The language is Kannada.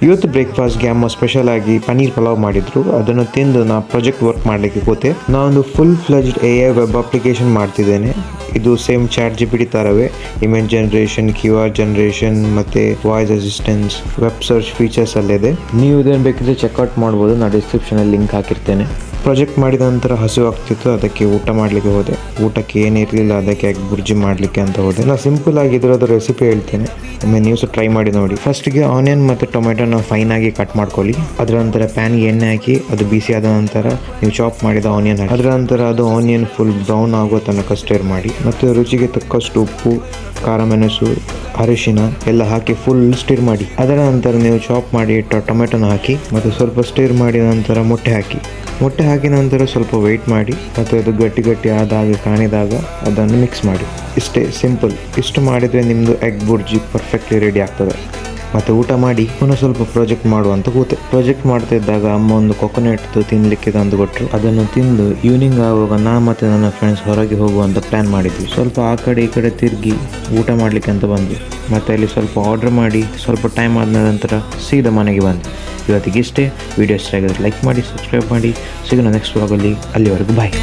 ಇವತ್ತು ಬ್ರೇಕ್ಫಾಸ್ಟ್ಗೆ ಅಮ್ಮ ಸ್ಪೆಷಲ್ ಆಗಿ ಪನ್ನೀರ್ ಪಲಾವ್ ಮಾಡಿದ್ರು. ಅದನ್ನು ತಿಂದು ನಾ ಪ್ರಾಜೆಕ್ಟ್ ವರ್ಕ್ ಮಾಡಲಿಕ್ಕೆ ಕೂತೆ. ನಾನೊಂದು full fledged AI web application ಮಾಡ್ತಿದ್ದೇನೆ. ಇದು ಸೇಮ್ ChatGPT ಥರವೇ ಇಮೇಜ್ ಜನರೇಷನ್, QR ಜನರೇಷನ್ ಮತ್ತು voice assistance, web search features ಅಲ್ಲಿದೆ. ನೀವು ಇದನ್ನು ಬೇಕಿದ್ರೆ ಚೆಕ್ಔಟ್ ಮಾಡ್ಬೋದು. ನಾನು ಡಿಸ್ಕ್ರಿಪ್ಷನಲ್ಲಿ ಲಿಂಕ್ ಹಾಕಿರ್ತೇನೆ. ಪ್ರಾಜೆಕ್ಟ್ ಮಾಡಿದ ನಂತರ ಹಸಿವು ಆಗ್ತಿತ್ತು, ಅದಕ್ಕೆ ಊಟ ಮಾಡಲಿಕ್ಕೆ ಹೋದೆ. ಊಟಕ್ಕೆ ಏನಿರಲಿಲ್ಲ, ಅದಕ್ಕೆ ಎಗ್ ಬುರ್ಜಿ ಮಾಡಲಿಕ್ಕೆ ಅಂತ ಹೋದೆ. ನಾನು ಸಿಂಪಲ್ ಆಗಿ ಇದರದ್ದು ರೆಸಿಪಿ ಹೇಳ್ತೇನೆ, ಒಮ್ಮೆ ನೀವು ಸಹ ಟ್ರೈ ಮಾಡಿ ನೋಡಿ. ಫಸ್ಟ್ಗೆ ಆನಿಯನ್ ಮತ್ತು ಟೊಮೆಟೊನ ಫೈನ್ ಆಗಿ ಕಟ್ ಮಾಡ್ಕೊಳ್ಳಿ. ಅದರ ನಂತರ ಪ್ಯಾನ್ಗೆ ಎಣ್ಣೆ ಹಾಕಿ ಅದು ಬಿಸಿ ಆದ ನಂತರ ನೀವು ಚಾಪ್ ಮಾಡಿದ ಆನಿಯನ್ ಹಾಕಿ. ಅದರ ನಂತರ ಅದು ಆನಿಯನ್ ಫುಲ್ ಬ್ರೌನ್ ಆಗೋ ತನಕ ಸ್ಟಿರ್ ಮಾಡಿ. ಮತ್ತು ರುಚಿಗೆ ತಕ್ಕಷ್ಟು ಉಪ್ಪು, ಖಾರ, ಮೆಣಸು, ಅರಿಶಿನ ಎಲ್ಲ ಹಾಕಿ ಫುಲ್ ಸ್ಟಿರ್ ಮಾಡಿ. ಅದರ ನಂತರ ನೀವು ಚಾಪ್ ಮಾಡಿ ಇಟ್ಟ ಟೊಮೆಟೊನ ಹಾಕಿ ಮತ್ತು ಸ್ವಲ್ಪ ಸ್ಟಿರ್ ಮಾಡಿದ ನಂತರ ಮೊಟ್ಟೆ ಹಾಕಿ. ಮೊಟ್ಟೆ ಹಾಕಿದ ನಂತರ ಸ್ವಲ್ಪ ವೆಯ್ಟ್ ಮಾಡಿ ಮತ್ತು ಅದು ಗಟ್ಟಿ ಗಟ್ಟಿ ಆದಾಗ ಕಾಣಿದಾಗ ಅದನ್ನು ಮಿಕ್ಸ್ ಮಾಡಿ. ಇಷ್ಟೇ ಸಿಂಪಲ್. ಇಷ್ಟು ಮಾಡಿದರೆ ನಿಮ್ಮದು ಎಗ್ ಬುರ್ಜಿ ಪರ್ಫೆಕ್ಟ್ಲಿ ರೆಡಿ ಆಗ್ತದೆ. ಮತ್ತು ಊಟ ಮಾಡಿ ಪುನಃ ಸ್ವಲ್ಪ ಪ್ರಾಜೆಕ್ಟ್ ಮಾಡುವಂತ ಕೂತೆ. ಪ್ರಾಜೆಕ್ಟ್ ಮಾಡ್ತಾ ಇದ್ದಾಗ ಅಮ್ಮ ಒಂದು ಕೊಕೊನಟ್ ತಿನ್ನಲಿಕ್ಕೆ ತಂದು ಕೊಟ್ಟರು. ಅದನ್ನು ತಿಂದು ಈವ್ನಿಂಗ್ ಆಗುವಾಗ ನಾ ಮತ್ತು ನನ್ನ ಫ್ರೆಂಡ್ಸ್ ಹೊರಗೆ ಹೋಗುವಂತ ಪ್ಲ್ಯಾನ್ ಮಾಡಿದ್ವಿ. ಸ್ವಲ್ಪ ಆ ಕಡೆ ಈ ಕಡೆ ತಿರುಗಿ ಊಟ ಮಾಡಲಿಕ್ಕೆ ಅಂತ ಬಂದ್ವಿ. ಮತ್ತು ಅಲ್ಲಿ ಸ್ವಲ್ಪ ಆರ್ಡರ್ ಮಾಡಿ ಸ್ವಲ್ಪ ಟೈಮ್ ಆದ ನಂತರ ಸೀದಾ ಮನೆಗೆ ಬಂದ್ವಿ. ಇವತ್ತಿಗೆ ಇಷ್ಟೇ. ವಿಡಿಯೋ ಇಷ್ಟ ಆಗಿದ್ರೆ ಲೈಕ್ ಮಾಡಿ, ಸಬ್ಸ್ಕ್ರೈಬ್ ಮಾಡಿ. ಸಿಗೋಣ ನೆಕ್ಸ್ಟ್ ವ್ಲಾಗಲ್ಲಿ. ಅಲ್ಲಿವರೆಗೂ ಬಾಯ್.